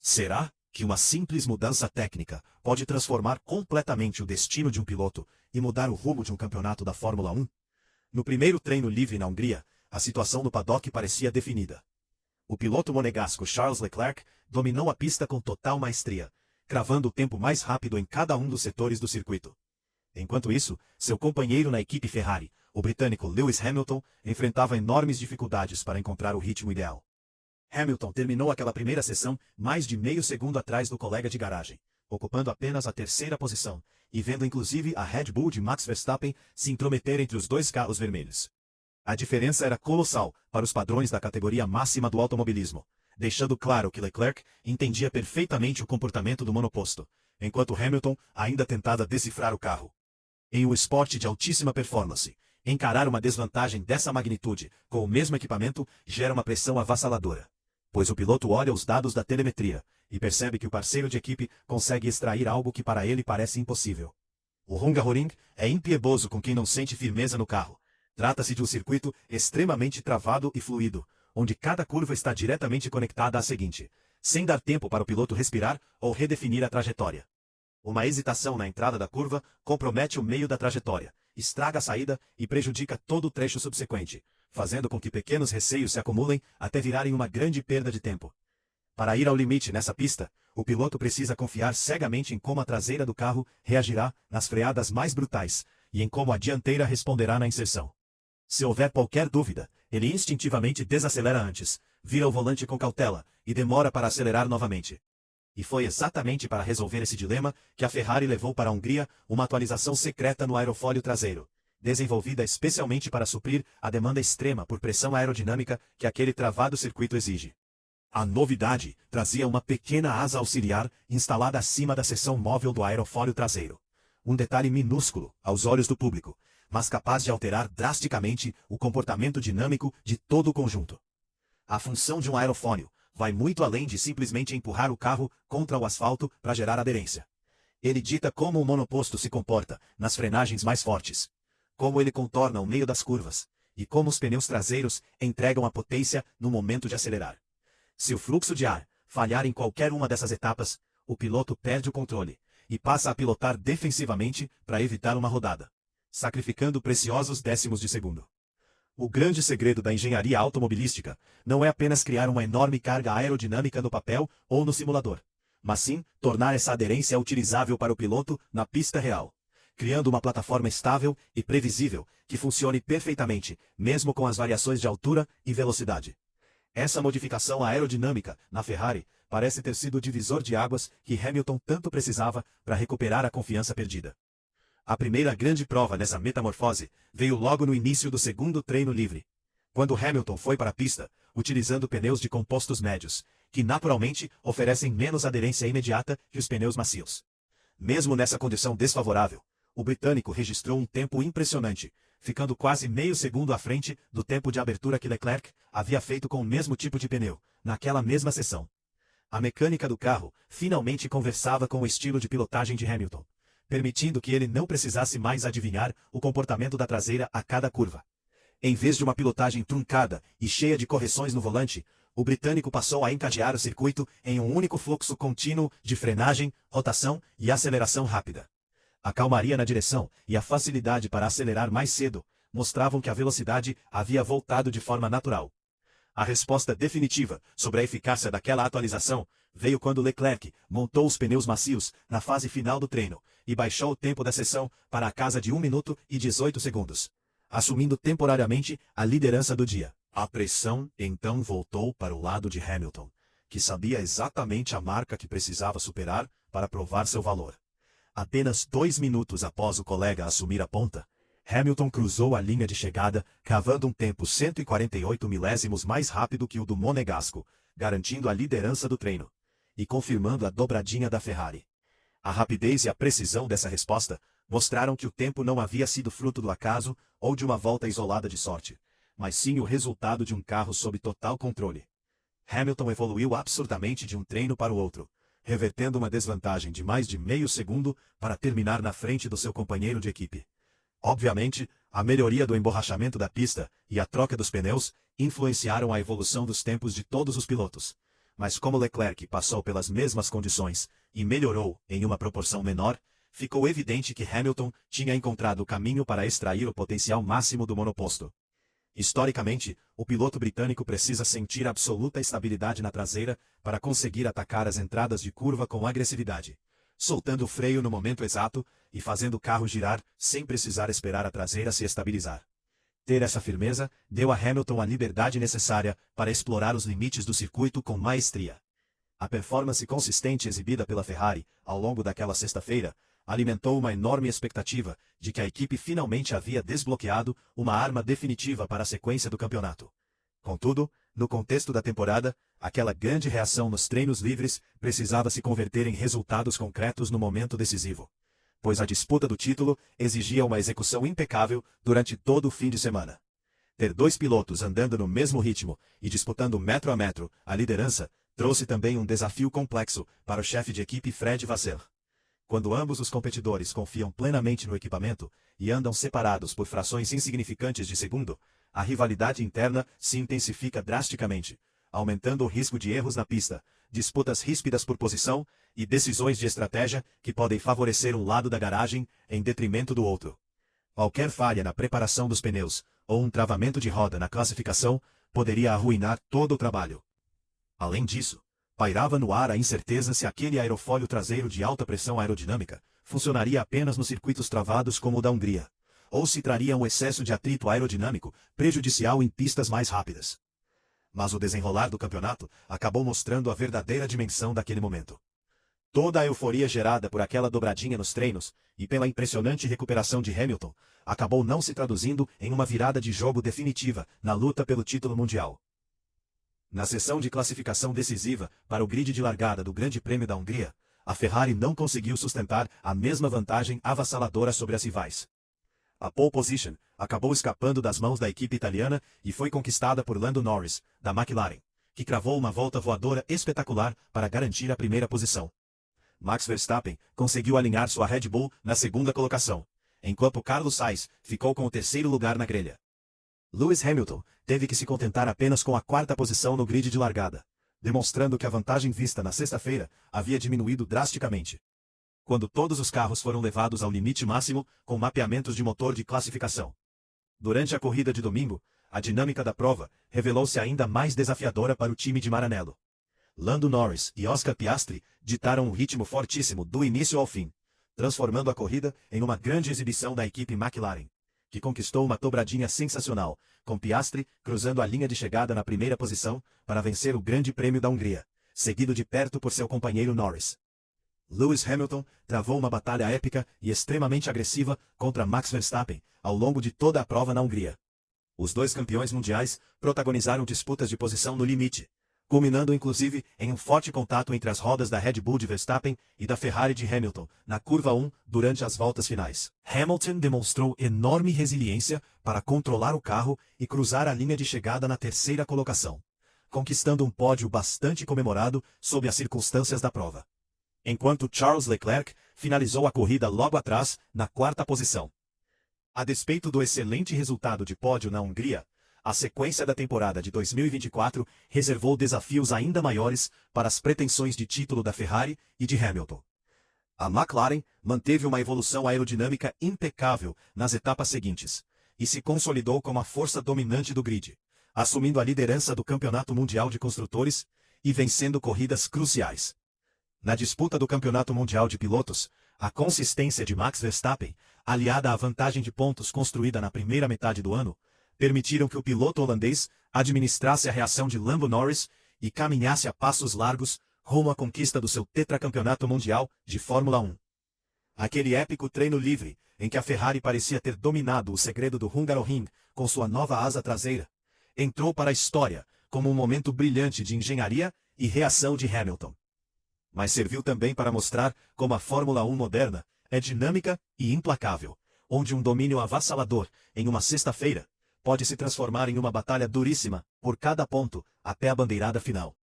Será que uma simples mudança técnica pode transformar completamente o destino de um piloto e mudar o rumo de um campeonato da Fórmula 1? No primeiro treino livre na Hungria, a situação no paddock parecia definida. O piloto monegasco Charles Leclerc dominou a pista com total maestria, cravando o tempo mais rápido em cada um dos setores do circuito. Enquanto isso, seu companheiro na equipe Ferrari, o britânico Lewis Hamilton, enfrentava enormes dificuldades para encontrar o ritmo ideal. Hamilton terminou aquela primeira sessão mais de meio segundo atrás do colega de garagem, ocupando apenas a terceira posição, e vendo inclusive a Red Bull de Max Verstappen se intrometer entre os dois carros vermelhos. A diferença era colossal para os padrões da categoria máxima do automobilismo, deixando claro que Leclerc entendia perfeitamente o comportamento do monoposto, enquanto Hamilton ainda tentava decifrar o carro. Em um esporte de altíssima performance, encarar uma desvantagem dessa magnitude com o mesmo equipamento gera uma pressão avassaladora, pois o piloto olha os dados da telemetria e percebe que o parceiro de equipe consegue extrair algo que para ele parece impossível. O Hungaroring é impiedoso com quem não sente firmeza no carro. Trata-se de um circuito extremamente travado e fluido, onde cada curva está diretamente conectada à seguinte, sem dar tempo para o piloto respirar ou redefinir a trajetória. Uma hesitação na entrada da curva compromete o meio da trajetória, estraga a saída e prejudica todo o trecho subsequente, fazendo com que pequenos receios se acumulem até virarem uma grande perda de tempo. Para ir ao limite nessa pista, o piloto precisa confiar cegamente em como a traseira do carro reagirá nas freadas mais brutais e em como a dianteira responderá na inserção. Se houver qualquer dúvida, ele instintivamente desacelera antes, vira o volante com cautela e demora para acelerar novamente. E foi exatamente para resolver esse dilema que a Ferrari levou para a Hungria uma atualização secreta no aerofólio traseiro, desenvolvida especialmente para suprir a demanda extrema por pressão aerodinâmica que aquele travado circuito exige. A novidade trazia uma pequena asa auxiliar instalada acima da seção móvel do aerofólio traseiro. Um detalhe minúsculo aos olhos do público, mas capaz de alterar drasticamente o comportamento dinâmico de todo o conjunto. A função de um aerofólio vai muito além de simplesmente empurrar o carro contra o asfalto para gerar aderência. Ele dita como o monoposto se comporta nas frenagens mais fortes, como ele contorna o meio das curvas, e como os pneus traseiros entregam a potência no momento de acelerar. Se o fluxo de ar falhar em qualquer uma dessas etapas, o piloto perde o controle e passa a pilotar defensivamente para evitar uma rodada, sacrificando preciosos décimos de segundo. O grande segredo da engenharia automobilística não é apenas criar uma enorme carga aerodinâmica no papel ou no simulador, mas sim tornar essa aderência utilizável para o piloto na pista real, criando uma plataforma estável e previsível que funcione perfeitamente, mesmo com as variações de altura e velocidade. Essa modificação aerodinâmica na Ferrari parece ter sido o divisor de águas que Hamilton tanto precisava para recuperar a confiança perdida. A primeira grande prova dessa metamorfose veio logo no início do segundo treino livre, quando Hamilton foi para a pista, utilizando pneus de compostos médios, que naturalmente oferecem menos aderência imediata que os pneus macios. Mesmo nessa condição desfavorável, o britânico registrou um tempo impressionante, ficando quase meio segundo à frente do tempo de abertura que Leclerc havia feito com o mesmo tipo de pneu, naquela mesma sessão. A mecânica do carro finalmente conversava com o estilo de pilotagem de Hamilton, permitindo que ele não precisasse mais adivinhar o comportamento da traseira a cada curva. Em vez de uma pilotagem truncada e cheia de correções no volante, o britânico passou a encadear o circuito em um único fluxo contínuo de frenagem, rotação e aceleração rápida. A calmaria na direção e a facilidade para acelerar mais cedo mostravam que a velocidade havia voltado de forma natural. A resposta definitiva sobre a eficácia daquela atualização veio quando Leclerc montou os pneus macios na fase final do treino e baixou o tempo da sessão para a casa de 1 minuto e 18 segundos, assumindo temporariamente a liderança do dia. A pressão então voltou para o lado de Hamilton, que sabia exatamente a marca que precisava superar para provar seu valor. Apenas 2 minutos após o colega assumir a ponta, Hamilton cruzou a linha de chegada, cravando um tempo 148 milésimos mais rápido que o do monegasco, garantindo a liderança do treino e confirmando a dobradinha da Ferrari. A rapidez e a precisão dessa resposta mostraram que o tempo não havia sido fruto do acaso ou de uma volta isolada de sorte, mas sim o resultado de um carro sob total controle. Hamilton evoluiu absurdamente de um treino para o outro, revertendo uma desvantagem de mais de meio segundo para terminar na frente do seu companheiro de equipe. Obviamente, a melhoria do emborrachamento da pista e a troca dos pneus influenciaram a evolução dos tempos de todos os pilotos, mas como Leclerc passou pelas mesmas condições e melhorou em uma proporção menor, ficou evidente que Hamilton tinha encontrado o caminho para extrair o potencial máximo do monoposto. Historicamente, o piloto britânico precisa sentir absoluta estabilidade na traseira para conseguir atacar as entradas de curva com agressividade, soltando o freio no momento exato e fazendo o carro girar sem precisar esperar a traseira se estabilizar. Ter essa firmeza deu a Hamilton a liberdade necessária para explorar os limites do circuito com maestria. A performance consistente exibida pela Ferrari ao longo daquela sexta-feira alimentou uma enorme expectativa de que a equipe finalmente havia desbloqueado uma arma definitiva para a sequência do campeonato. Contudo, no contexto da temporada, aquela grande reação nos treinos livres precisava se converter em resultados concretos no momento decisivo, pois a disputa do título exigia uma execução impecável durante todo o fim de semana. Ter dois pilotos andando no mesmo ritmo e disputando metro a metro a liderança trouxe também um desafio complexo para o chefe de equipe Fred Vasseur. Quando ambos os competidores confiam plenamente no equipamento e andam separados por frações insignificantes de segundo, a rivalidade interna se intensifica drasticamente, aumentando o risco de erros na pista, disputas ríspidas por posição e decisões de estratégia que podem favorecer um lado da garagem em detrimento do outro. Qualquer falha na preparação dos pneus ou um travamento de roda na classificação poderia arruinar todo o trabalho. Além disso, pairava no ar a incerteza se aquele aerofólio traseiro de alta pressão aerodinâmica funcionaria apenas nos circuitos travados como o da Hungria, ou se traria um excesso de atrito aerodinâmico prejudicial em pistas mais rápidas. Mas o desenrolar do campeonato acabou mostrando a verdadeira dimensão daquele momento. Toda a euforia gerada por aquela dobradinha nos treinos e pela impressionante recuperação de Hamilton acabou não se traduzindo em uma virada de jogo definitiva na luta pelo título mundial. Na sessão de classificação decisiva para o grid de largada do Grande Prêmio da Hungria, a Ferrari não conseguiu sustentar a mesma vantagem avassaladora sobre as rivais. A pole position acabou escapando das mãos da equipe italiana e foi conquistada por Lando Norris, da McLaren, que cravou uma volta voadora espetacular para garantir a primeira posição. Max Verstappen conseguiu alinhar sua Red Bull na segunda colocação, enquanto Carlos Sainz ficou com o terceiro lugar na grelha. Lewis Hamilton teve que se contentar apenas com a quarta posição no grid de largada, demonstrando que a vantagem vista na sexta-feira havia diminuído drasticamente, quando todos os carros foram levados ao limite máximo com mapeamentos de motor de classificação. Durante a corrida de domingo, a dinâmica da prova revelou-se ainda mais desafiadora para o time de Maranello. Lando Norris e Oscar Piastri ditaram um ritmo fortíssimo do início ao fim, transformando a corrida em uma grande exibição da equipe McLaren, que conquistou uma dobradinha sensacional, com Piastri cruzando a linha de chegada na primeira posição para vencer o Grande Prêmio da Hungria, seguido de perto por seu companheiro Norris. Lewis Hamilton travou uma batalha épica e extremamente agressiva contra Max Verstappen ao longo de toda a prova na Hungria. Os dois campeões mundiais protagonizaram disputas de posição no limite, culminando inclusive em um forte contato entre as rodas da Red Bull de Verstappen e da Ferrari de Hamilton, na curva 1, durante as voltas finais. Hamilton demonstrou enorme resiliência para controlar o carro e cruzar a linha de chegada na terceira colocação, conquistando um pódio bastante comemorado sob as circunstâncias da prova. Enquanto Charles Leclerc finalizou a corrida logo atrás, na quarta posição. A despeito do excelente resultado de pódio na Hungria, a sequência da temporada de 2024 reservou desafios ainda maiores para as pretensões de título da Ferrari e de Hamilton. A McLaren manteve uma evolução aerodinâmica impecável nas etapas seguintes e se consolidou como a força dominante do grid, assumindo a liderança do Campeonato Mundial de Construtores e vencendo corridas cruciais. Na disputa do Campeonato Mundial de Pilotos, a consistência de Max Verstappen, aliada à vantagem de pontos construída na primeira metade do ano, permitiram que o piloto holandês administrasse a reação de Lando Norris e caminhasse a passos largos rumo à conquista do seu tetracampeonato mundial de Fórmula 1. Aquele épico treino livre, em que a Ferrari parecia ter dominado o segredo do Hungaroring com sua nova asa traseira, entrou para a história como um momento brilhante de engenharia e reação de Hamilton. Mas serviu também para mostrar como a Fórmula 1 moderna é dinâmica e implacável, onde um domínio avassalador em uma sexta-feira pode se transformar em uma batalha duríssima por cada ponto até a bandeirada final.